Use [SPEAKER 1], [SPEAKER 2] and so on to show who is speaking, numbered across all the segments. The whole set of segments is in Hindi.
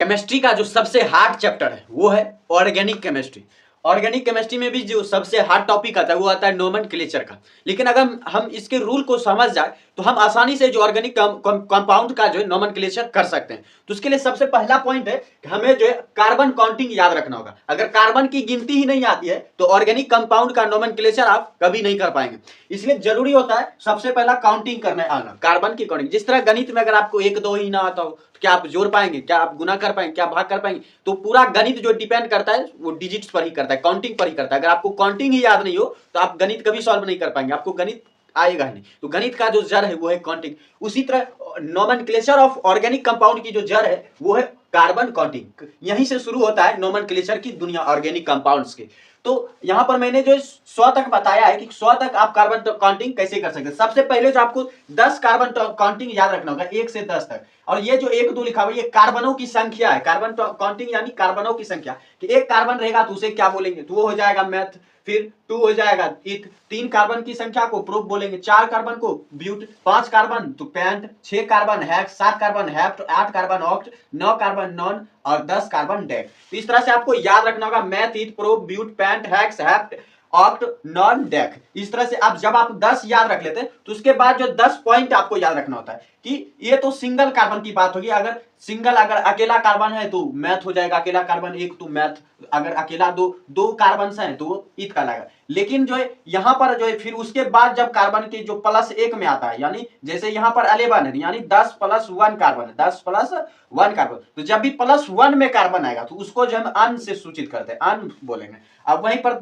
[SPEAKER 1] केमिस्ट्री का जो सबसे हार्ड चैप्टर है वो है ऑर्गेनिक केमिस्ट्री। ऑर्गेनिक केमिस्ट्री में भी जो सबसे हार्ड टॉपिक आता है वो आता है नोमेनक्लेचर का। लेकिन अगर हम इसके रूल को समझ जाए तो हम आसानी से जो ऑर्गेनिक कंपाउंड का जो है नोमेनक्लेचर कर सकते हैं। तो उसके लिए सबसे पहला पॉइंट है कि हमें जो है कार्बन काउंटिंग याद रखना होगा। अगर कार्बन की गिनती ही नहीं आती है तो ऑर्गेनिक कंपाउंड का नोमेनक्लेचर आप कभी नहीं कर पाएंगे। इसलिए जरूरी होता है सबसे पहला काउंटिंग करने आना, कार्बन की काउंटिंग। जिस तरह गणित में अगर आपको 1 2 ही ना आता हो तो क्या आप जोड़ पाएंगे, क्या आप गुना कर पाएंगे, क्या भाग कर पाएंगे? तो पूरा गणित जो डिपेंड करता है वो डिजिट्स पर ही करता है, काउंटिंग पर ही करता है। अगर आपको काउंटिंग ही याद नहीं हो तो आप गणित कभी सॉल्व नहीं कर पाएंगे, आपको गणित आएगा नहीं। तो गणित का जो जड़ है वो है काउंटिंग। उसी तरह नोमेनक्लेचर ऑफ ऑर्गेनिक कंपाउंड की जो जड़ है वो है कार्बन काउंटिंग। यहीं से शुरू होता है नोमेनक्लेचर की दुनिया ऑर्गेनिक कंपाउंड्स के। तो यहां पर मैंने जो 100 तक बताया है कि 100 तक आप कार्बन काउंटिंग कैसे कर सकते हैं। सबसे पहले जो आपको 10 कार्बन काउंटिंग याद रखना होगा, 1 से 10 तक। और ये जो 1 2 लिखा हुआ है ये कार्बनों की संख्या है। कार्बन काउंटिंग यानी कार्बनों की संख्या, कि एक कार्बन रहेगा तो उसे क्या बोलेंगे, तो वो हो जाएगा मेथ। फिर 2 हो जाएगा इथ, 3 कार्बन की संख्या को प्रोप बोलेंगे, 4 कार्बन को ब्यूट, 5 कार्बन तो pent, 6 carbon hex, 7 carbon hept, 8 carbon oct, 9 carbon non और 10 कार्बन डेक। तो इस तरह से आपको याद रखना होगा meth, eth, prop, but, pent, hex, hept, oct, non, dec. इस तरह से आप जब आप 10 याद रख लेते हैं तो उसके बाद जो 10 पॉइंट आपको याद रखना होता है कि ये तो सिंगल कार्बन की बात होगी। अगर सिंगल अगर अकेला कार्बन है तो मैथ हो जाएगा, अकेला कार्बन 1 तो मैथ, अगर अकेला दो कार्बन है तो ईथ का लगेगा। लेकिन जो है यहाँ पर जो है फिर उसके बाद जब कार्बन के जो +1 में आता है, यानी जैसे यहाँ पर 11 है यानी 10 + 1 कार्बन है, 10 + 1 कार्बन। तो जब भी +1 में कार्बन आएगा तो उसको जो हम अन से सूचित करते हैं, अन बोलेंगे। अब वहीं पर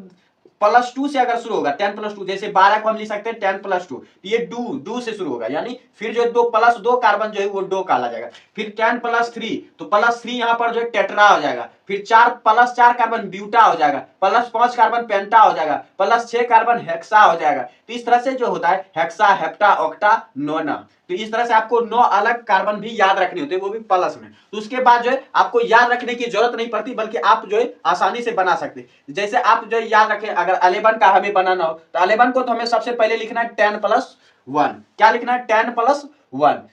[SPEAKER 1] +2 से अगर शुरू होगा 10 + 2, जैसे 12 को हम लिख सकते हैं 10 + 2, ये डू से शुरू होगा, यानी फिर जो 2 + 2 कार्बन जो है वो डो काला जाएगा। फिर 10 + 3 तो +3 यहाँ पर जो है टेट्रा हो जाएगा। फिर 4 + 4 कार्बन ब्यूटा हो जाएगा, +5 कार्बन पेंटा हो जाएगा, +6 कार्बन हेक्सा हो जाएगा। तो इस तरह से जो होता है हेक्सा, हेप्टा, ऑक्टा, नोना। तो इस तरह से आपको 9 अलग कार्बन भी याद रखने होते हैं, वो भी प्लस में। तो उसके बाद जो है आपको याद रखने की जरूरत नहीं पड़ती, बल्कि आप जो है आसानी से बना सकते हैं। जैसे आप जो है याद रखें, अगर 11 का हमें बनाना हो तो 11 को तो हमें सबसे पहले लिखना है 10 + 1। क्या लिखना है? 10 + 1।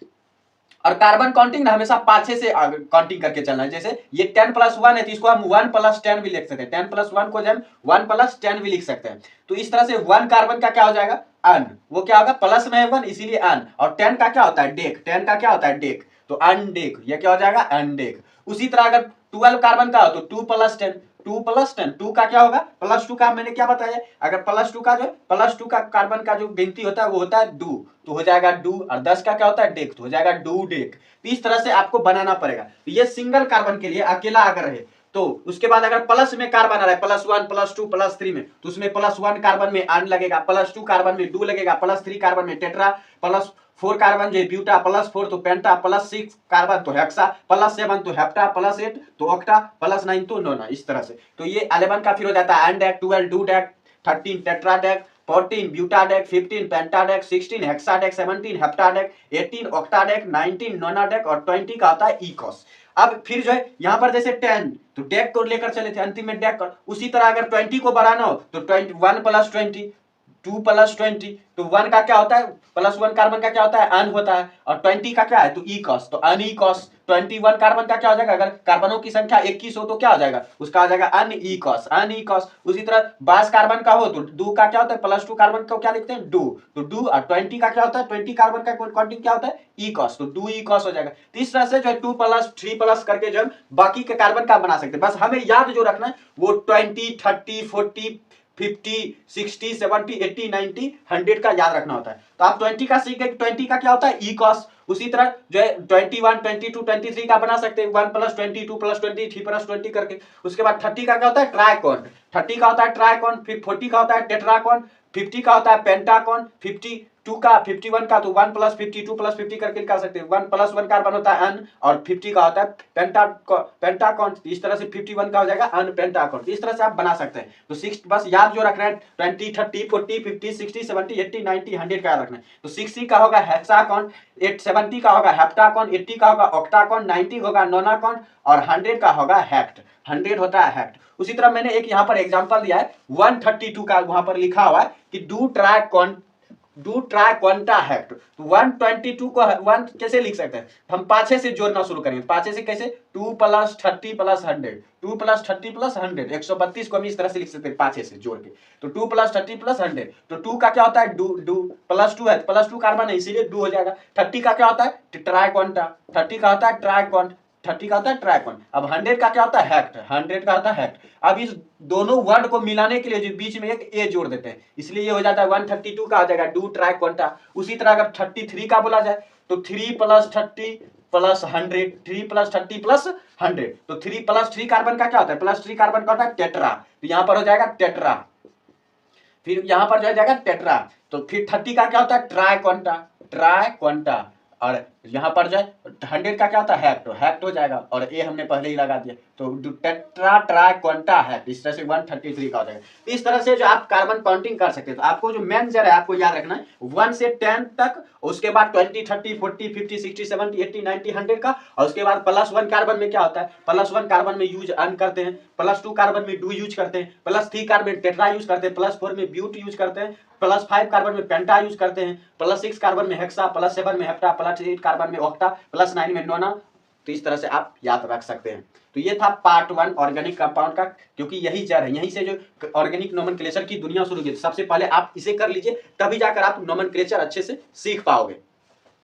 [SPEAKER 1] और कार्बन काउंटिंग ना हमेशा पाछे से काउंटिंग करके चलना है। जैसे ये 10 + 1 है तो इसको हम 1 + 10 भी लिख सकते हैं, 10 + 1 को हम 1 + 10 भी लिख सकते हैं। तो इस तरह से 1 कार्बन का क्या हो जाएगा? अन। वो क्या होगा? प्लस में है 1 इसीलिए अन। और 10 का क्या होता है? डेक। 10 का क्या होता है? डेक। तो अनडेक, ये क्या हो जाएगा? अनडेक। उसी तरह अगर 12 कार्बन का हो तो 2 + 10, 2 + 10, 2 का क्या होगा? +2 का मैंने क्या बताया? अगर +2 का जो +2 का कार्बन का जो गिनती होता है वो होता है डू, तो हो जाएगा डू। और 10 का क्या होता है? डेक, तो हो जाएगा डू डेक। तो इस तरह से आपको बनाना पड़ेगा। तो ये सिंगल कार्बन के लिए अकेला अगर है तो उसके बाद अगर प्लस में कार्बन आ रहा है +1 +2 +3 में, तो उसमें +1 कार्बन में अन लगेगा, +2 कार्बन में डू लगेगा, +3 कार्बन में टेट्रा, +4 कार्बन जो ब्यूटा, +4 तो पेंटा, +6 कार्बन तो हेक्सा, +7 तो हेप्टा, +8 तो ऑक्टा, +9 तो नोना। इस तरह से तो ये 11 का फिर हो जाता है अनडेक, 12 डूडेक, 13 टेट्राडेक, 14 ब्यूटाडेक, 15 पेंटाडेक, 16 हेक्साडेक, 17 हेप्टाडेक, 18 ऑक्टाडेक, 19 नोनाडेक और 20 का आता है इकोस। अब फिर जो है यहाँ पर जैसे 10 तो डेक को लेकर चले थे, अंतिम में डेक कर। उसी तरह अगर 20 को बढ़ाना हो तो 1 + 20, 2 + 20, तो 1 का क्या होता है? +1 कार्बन का क्या होता है? अन होता है। और 20 का क्या है? तो इकॉस, तो अनइकॉस। 21 कार्बन का क्या हो जाएगा? अगर कार्बनों की संख्या 21 हो तो क्या हो जाएगा? उसका हो जाएगा अनइकॉस, अनइकॉस। उसी तरह 22 कार्बन का हो तो डू का क्या होता है? +2 कार्बन को क्या लिखते हैं? डू, तो डू। और 20 का क्या होता है? 20 कार्बन का काउंटिंग क्या होता है? इकॉस, तो डू इकॉस हो जाएगा। तो इस तरह से जो है 2 +, 3 + करके जो है बाकी के कार्बन का बना सकते हैं। बस हमें याद जो रखना है वो 20, 30, 40, 50, 60, 70, 80, 90, 100 का याद रखना होता है। तो आप 20 का सीख गए, 20 का क्या होता है? इकॉस। उसी तरह जो है 21, 22, 23 का बना सकते हैं, 1 + 20, 2 + 20, 3 + 20 करके। उसके बाद 30 का क्या होता है? ट्राइकॉन। 30 का होता है ट्राइकॉन। फिर 40 का होता है टेट्राकॉन। 50 का होता है पेंटाकॉन। 52 का, 51 का तो 1 + 50, 2 + 50 करके निकाल सकते हैं। 1 + 1 कार्बन होता है अन, और 50 का होता है पेंटाकॉन। इस तरह से 51 का हो जाएगा अन पेंटाकॉन। इस तरह से आप बना सकते हैं। तो 6 बस याद जो रखना है 20, 30, 40, 50, 60, 70, 80, 90, 100 का याद रखना है। तो 60 का होगा हेक्साकॉन, 70 का होगा हेप्टाकॉन, 80 का होगा ऑक्टाकॉन, 90 होगा नोनाकॉन और 100 का होगा हेक्ट। 100 होता है हेक्ट। उसी तरह मैंने एक यहाँ पर एग्जांपल दिया है 132 का, वहां पर लिखा हुआ है कि डू ट्राई डू ट्राई क्वांटा हेक्ट। तो 122 को 1 कैसे लिख सकते हैं, हम पाछे से जोड़ना शुरू करेंगे। पाछे से कैसे, 2 + 30 + 100, 2 + 30 + 100, 132 को हम इस तरह से लिख सकते हैं पाछे से जोड़ के। तो 2 + 30 + 100, तो 2 का क्या होता है, डू +2 है, +2 कार्बन है इसीलिए 2 हो जाएगा। 30 का क्या होता है, ट्राई क्वांटा, 30 का होता है ट्राई क्वांट, 30 का होता है ट्राई क्वांट। अब 100 का क्या होता है, हेक्ट, 100 का होता है हेक्ट। अब इस दोनों वर्ड को मिलाने के लिए जो बीच में एक ए जोड़ देते हैं, इसलिए ये हो जाता है 132 का हो जाएगा डू ट्राई क्वांटा। उसी तरह अगर 33 का बोला जाए तो 3 + 30 + 100, 3 + 30 + 100, तो 3 + 3 कार्बन का क्या होता है, +3 कार्बन का होता है टेट्रा, तो यहां पर हो जाएगा टेट्रा। फिर यहां पर जो है जाएगा टेट्रा, तो फिर 30 का क्या होता है, ट्राई क्वांटा, ट्राई क्वांटा। और यहां पर जो है 100 का क्या होता है, हेक्ट, हेक्ट हो जाएगा, और ए हमने पहले ही लगा दिया, तो टेट्रा ट्राई क्वांटा हेक्ट, इस तरह से 133 का हो जाएगा। इस तरह से जो आप कार्बन काउंटिंग कर सकते हैं। तो आपको जो मेन जर है आपको याद रखना है 1 से 10 तक, उसके बाद 20 30 40 50 60 70 80 90 100 का, और उसके बाद +1 कार्बन में क्या होता है, +1 कार्बन में यूज अन करते हैं, +2 कार्बन में डू यूज करते हैं, +3 कार्बन में टेट्रा यूज करते हैं, +4 में ब्यूट यूज करते हैं, +5 कार्बन में पेंटा यूज करते हैं, +6 कार्बन में हेक्सा, +7 में हेप्टा, +8 कार्बन में ऑक्टा, +9 में नोना। तो इस तरह से आप याद रख सकते हैं। तो ये था पार्ट 1 ऑर्गेनिक कंपाउंड का, क्योंकि यही जड़ है, यहीं से जो ऑर्गेनिक नोमेनक्लेचर की दुनिया शुरू की। सबसे पहले आप इसे कर लीजिए, तभी जाकर आप नोमेनक्लेचर अच्छे से सीख पाओगे।